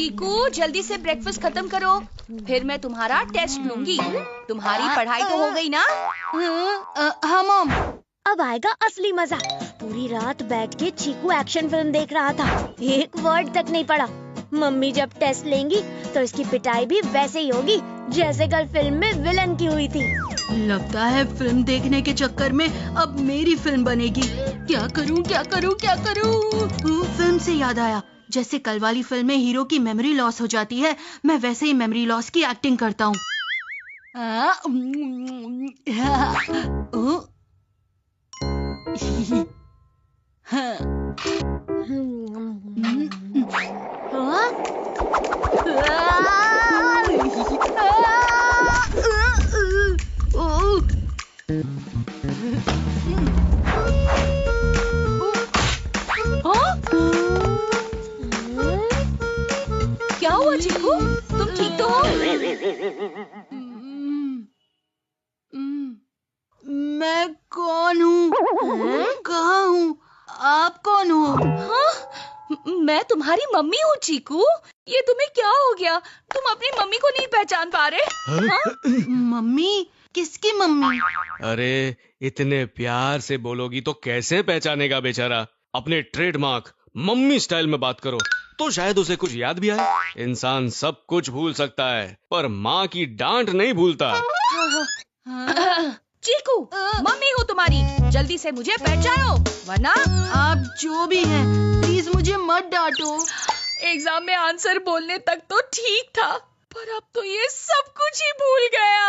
चीकू जल्दी से ब्रेकफास्ट खत्म करो, फिर मैं तुम्हारा टेस्ट लूंगी। तुम्हारी पढ़ाई तो हो गई ना? हाँ मॉम। अब आएगा असली मजा। पूरी रात बैठ के चीकू एक्शन फिल्म देख रहा था, एक वर्ड तक नहीं पढ़ा। मम्मी जब टेस्ट लेंगी तो इसकी पिटाई भी वैसे ही होगी जैसे कल फिल्म में विलन की हुई थी। लगता है फिल्म देखने के चक्कर में अब मेरी फिल्म बनेगी। क्या करूं क्या करूं क्या करूं? फिल्म से याद आया, जैसे कल वाली फिल्म में हीरो की मेमोरी लॉस हो जाती है, मैं वैसे ही मेमोरी लॉस की एक्टिंग करता हूँ। क्या हुआ चीकू, तुम ठीक तो हो? मैं कौन हूँ? कहाँ हूँ? आप कौन हो? हाँ, मैं तुम्हारी मम्मी हूँ चीकू। ये तुम्हें क्या हो गया? तुम अपनी मम्मी को नहीं पहचान पा रहे? हाँ? मम्मी? किसकी मम्मी? अरे इतने प्यार से बोलोगी तो कैसे पहचानेगा बेचारा। अपने ट्रेडमार्क मम्मी स्टाइल में बात करो तो शायद उसे कुछ याद भी आए। इंसान सब कुछ भूल सकता है पर माँ की डांट नहीं भूलता। चीकू, मम्मी हूँ तुम्हारी, जल्दी से मुझे पहचानो वरना। आप जो भी हैं, प्लीज मुझे मत डांटो। एग्जाम में आंसर बोलने तक तो ठीक था, पर अब तो ये सब कुछ ही भूल गया।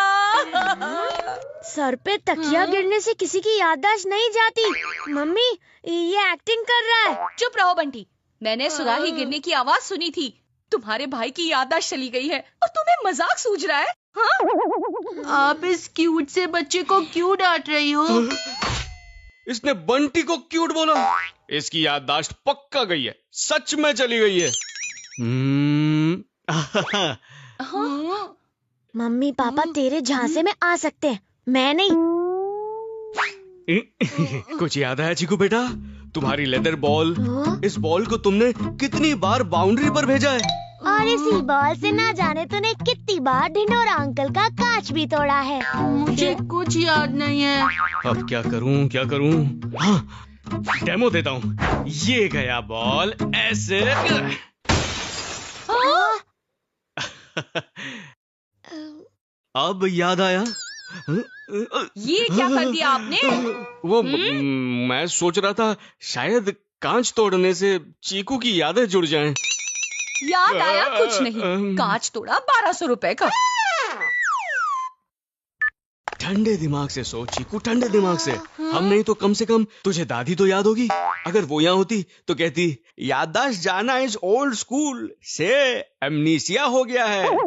सर पे तकिया गिरने से किसी की याददाश्त नहीं जाती। मम्मी ये एक्टिंग कर रहा है। चुप रहो बंटी, मैंने सुराही गिरने की आवाज सुनी थी। तुम्हारे भाई की याददाश्त चली गई है और तुम्हें मजाक सूझ रहा है? हाँ? आप इस क्यूट से बच्चे को क्यों डांट रही हो? इसने बंटी को क्यूट बोला। इसकी याददाश्त पक्का गई है, सच में चली गई है। मम्मी पापा तेरे झांसे में आ सकते हैं, मैं नहीं। कुछ याद आया चीकू बेटा? तुम्हारी लेदर बॉल, इस बॉल को तुमने कितनी बार बाउंड्री पर भेजा है? और इसी बॉल से ना जाने तूने कितनी बार ढिंडोरा अंकल का कांच भी तोड़ा है। मुझे कुछ याद नहीं है। अब क्या करूं? हाँ, डेमो देता हूँ। ये गया बॉल ऐसे। अब याद आया? ये क्या कर दिया आपने? वो मैं सोच रहा था शायद कांच तोड़ने से चीकू की यादें जुड़ जाएं। याद आया कुछ नहीं, कांच तोड़ा 1200 रुपए का। ठंडे दिमाग से सोच चीकू, ठंडे दिमाग से। हम नहीं तो कम से कम तुझे दादी तो याद होगी। अगर वो यहाँ होती तो कहती याददाश्त जाना इज ओल्ड स्कूल से एमनीसिया हो गया है।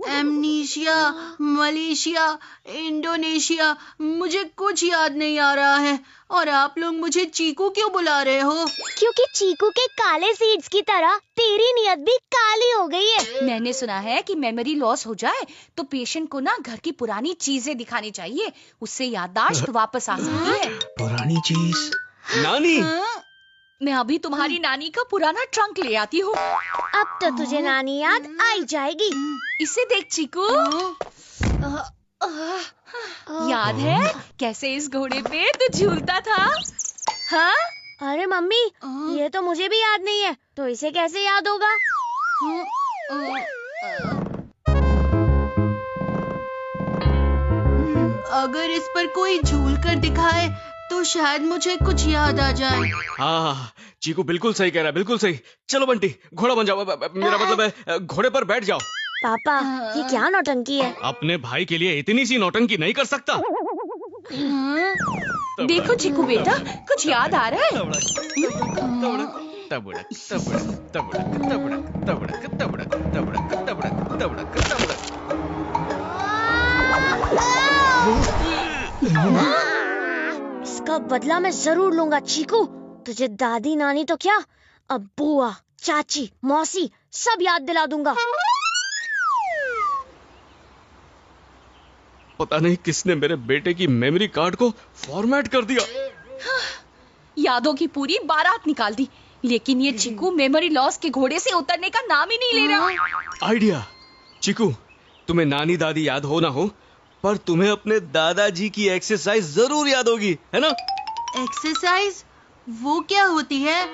एमनीशिया, मलेशिया, इंडोनेशिया, मुझे कुछ याद नहीं आ रहा है। और आप लोग मुझे चीकू क्यों बुला रहे हो? क्योंकि चीकू के काले सीड्स की तरह तेरी नियत भी काली हो गई है। मैंने सुना है कि मेमोरी लॉस हो जाए तो पेशेंट को ना घर की पुरानी चीजें दिखानी चाहिए, उससे याददाश्त वापस आ सकती है। पुरानी चीज? नानी? मैं अभी तुम्हारी नानी का पुराना ट्रंक ले आती हूँ। अब तो तुझे नानी याद आई जाएगी। इसे देख चीकू, याद है कैसे इस घोड़े पे तू झूलता था? हाँ? अरे मम्मी, ये तो मुझे भी याद नहीं है, तो इसे कैसे याद होगा? अगर इस पर कोई झूल कर दिखाए तो शायद मुझे कुछ याद आ जाए। हाँ, चीकू बिल्कुल सही कह रहा है, बिल्कुल सही। चलो बंटी, घोड़ा बन जाओ। मेरा मतलब है घोड़े पर बैठ जाओ। पापा, ये क्या नौटंकी है? अपने भाई के लिए इतनी सी नौटंकी नहीं कर सकता। देखो चीकू बेटा, कुछ याद आ रहा है? तबड़क तबड़क तबड़क तबड़क तबड़क तबड़क तबड़क तबड़क तबड़क तबड़क। इसका बदला मैं जरूर लूंगा चीकू। तुझे दादी नानी तो क्या, अब बुआ, चाची, मौसी सब याद दिला दूंगा। पता नहीं किसने मेरे बेटे की मेमोरी कार्ड को फॉर्मेट कर दिया। यादों की पूरी बारात निकाल दी। लेकिन ये चीकू मेमोरी लॉस के घोड़े से उतरने का नाम ही नहीं ले रहा। आइडिया। चिकू, तुम्हें नानी दादी याद हो ना हो, पर तुम्हें अपने दादाजी की एक्सरसाइज जरूर याद होगी, है ना? एक्सरसाइज? वो क्या होती है?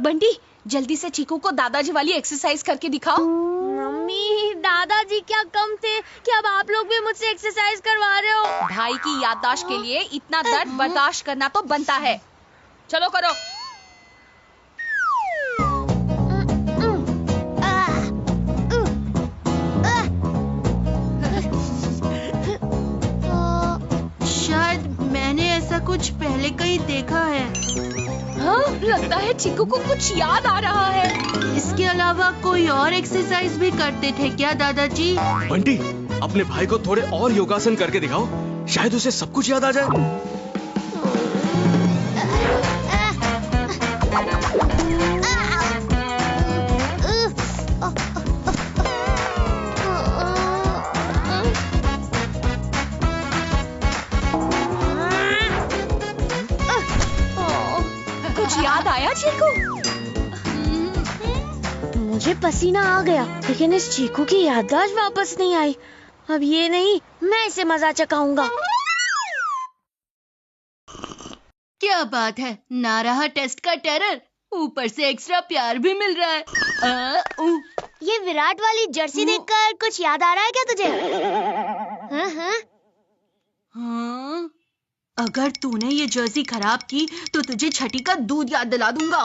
बंटी, जल्दी से चीकू को दादाजी वाली एक्सरसाइज करके दिखाओ। मम्मी, दादाजी क्या कम थे कि अब आप लोग भी मुझसे एक्सरसाइज करवा रहे हो? भाई की याददाश्त के लिए इतना दर्द बर्दाश्त करना तो बनता है। चलो करो। शायद मैंने ऐसा कुछ पहले कहीं देखा है। हाँ, लगता है चीकू को कुछ याद आ रहा है। इसके अलावा कोई और एक्सरसाइज भी करते थे क्या दादाजी? बंटी, अपने भाई को थोड़े और योगासन करके दिखाओ, शायद उसे सब कुछ याद आ जाए। कुछ याद आया चीकू? मुझे पसीना आ गया, लेकिन इस चीकू की याददाश्त वापस नहीं आई। अब ये नहीं, मैं इसे मजा चखाऊंगा। क्या बात है, ना रहा टेस्ट का टेरर, ऊपर से एक्स्ट्रा प्यार भी मिल रहा है। ये विराट वाली जर्सी देखकर कुछ याद आ रहा है क्या तुझे? हाँ, अगर तूने ये जर्सी खराब की तो तुझे छठी का दूध याद दिला दूंगा।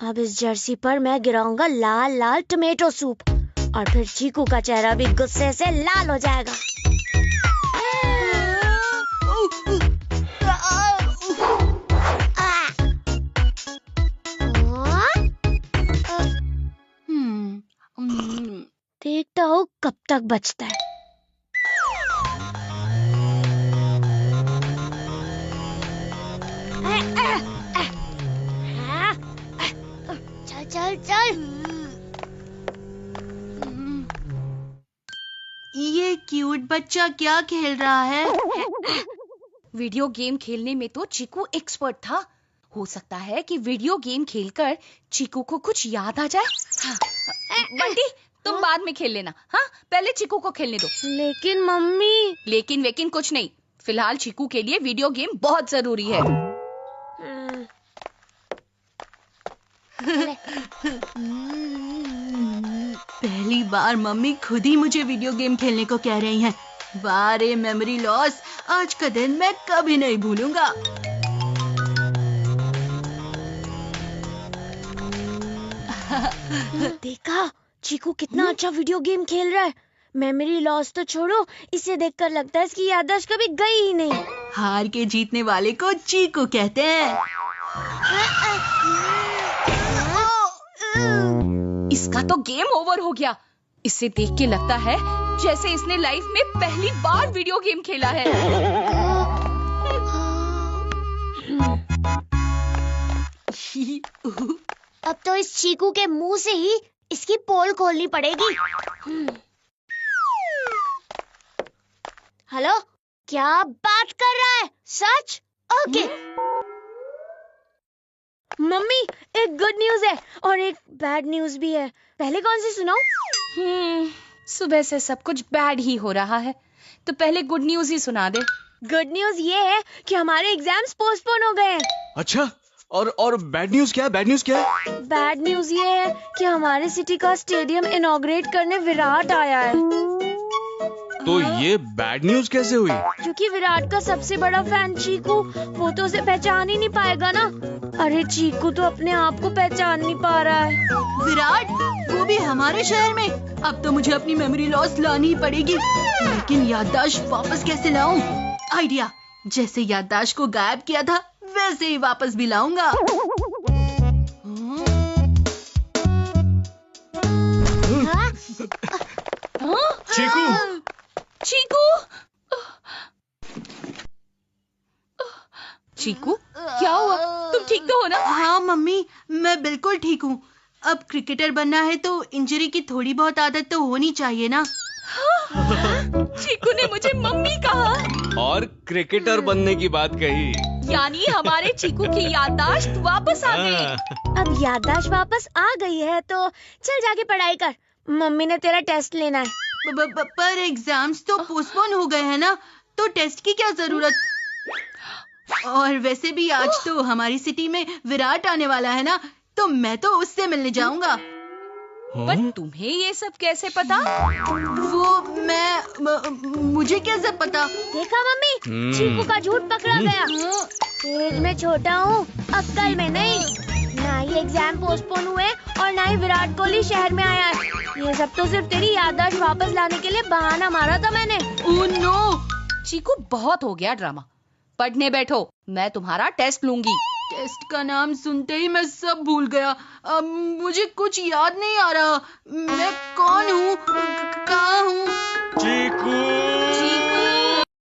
अब इस जर्सी पर मैं गिराऊंगा लाल लाल टमेटो सूप, और फिर चीकू का चेहरा भी गुस्से से लाल हो जाएगा। देखता हूँ कब तक बचता है। चल चल चल। ये क्यूट बच्चा क्या खेल रहा है? वीडियो गेम खेलने में तो चीकू एक्सपर्ट था। हो सकता है कि वीडियो गेम खेलकर चीकू को कुछ याद आ जाए। हाँ। बंटी, तुम बाद में खेल लेना। हाँ, पहले चीकू को खेलने दो। लेकिन मम्मी। लेकिन वेकिन कुछ नहीं, फिलहाल चीकू के लिए वीडियो गेम बहुत जरूरी है। पहली बार मम्मी खुद ही मुझे वीडियो गेम खेलने को कह रही हैं। वाह रे मेमोरी लॉस, आज का दिन मैं कभी नहीं भूलूंगा। देखा, चीकू कितना अच्छा वीडियो गेम खेल रहा है। मेमोरी लॉस तो छोड़ो, इसे देखकर लगता है इसकी याददाश्त कभी गई ही नहीं। हार के जीतने वाले को चीकू कहते हैं। इसका तो गेम ओवर हो गया। इसे देख के लगता है जैसे इसने लाइफ में पहली बार वीडियो गेम खेला है। अब तो इस चीकू के मुंह से ही इसकी पोल खोलनी पड़ेगी। हेलो, क्या बात कर रहा है? सच? ओके। मम्मी, एक गुड न्यूज है और एक बैड न्यूज भी है। पहले कौन सी सुनाऊं? सुबह से सब कुछ बैड ही हो रहा है, तो पहले गुड न्यूज ही सुना दे। गुड न्यूज ये है कि हमारे एग्जाम्स पोस्टपोन हो गए हैं। अच्छा, और बैड न्यूज क्या है? बैड न्यूज क्या है? बैड न्यूज ये है कि हमारे सिटी का स्टेडियम इनॉग्रेट करने विराट आया है। तो ये बैड न्यूज कैसे हुई? क्योंकि विराट का सबसे बड़ा फैन चीकू, वो तो उसे पहचान ही नहीं पाएगा ना। अरे चीकू तो अपने आप को पहचान नहीं पा रहा है। विराट, वो भी हमारे शहर में? अब तो मुझे अपनी मेमोरी लॉस लानी ही पड़ेगी। लेकिन याददाश्त वापस कैसे लाऊं? आइडिया, जैसे याददाश्त को गायब किया था वैसे ही वापस भी लाऊंगा। चीकू, चीकू, चीकू, क्या हुआ? तुम ठीक तो हो ना? हाँ मम्मी, मैं बिल्कुल ठीक हूँ। अब क्रिकेटर बनना है तो इंजरी की थोड़ी बहुत आदत तो होनी चाहिए ना। चीकू ने मुझे मम्मी कहा और क्रिकेटर बनने की बात कही। यानी हमारे चीकू की याददाश्त वापस आ गई। हाँ। अब याददाश्त वापस आ गई है तो चल जाके पढ़ाई कर, मम्मी ने तेरा टेस्ट लेना है। पर एग्जाम्स तो पोस्टपोन हो गए हैं ना, तो टेस्ट की क्या जरूरत। और वैसे भी आज तो हमारी सिटी में विराट आने वाला है ना, तो मैं तो उससे मिलने जाऊंगा। पर तुम्हें ये सब कैसे पता? मुझे कैसे पता। देखा मम्मी, चीकू का झूठ पकड़ा गया। एज में छोटा हूँ, अक्ल में नहीं। ना ही एग्जाम पोस्टपोन हुए और ना ही विराट कोहली शहर में आया है। ये सब तो सिर्फ तेरी याददाश्त वापस लाने के लिए बहाना मारा था मैंने। Oh no! चीकू बहुत हो गया ड्रामा, पढ़ने बैठो, मैं तुम्हारा टेस्ट लूंगी। टेस्ट का नाम सुनते ही मैं सब भूल गया। मुझे कुछ याद नहीं आ रहा। मैं कौन हूँ, कहाँ हूँ?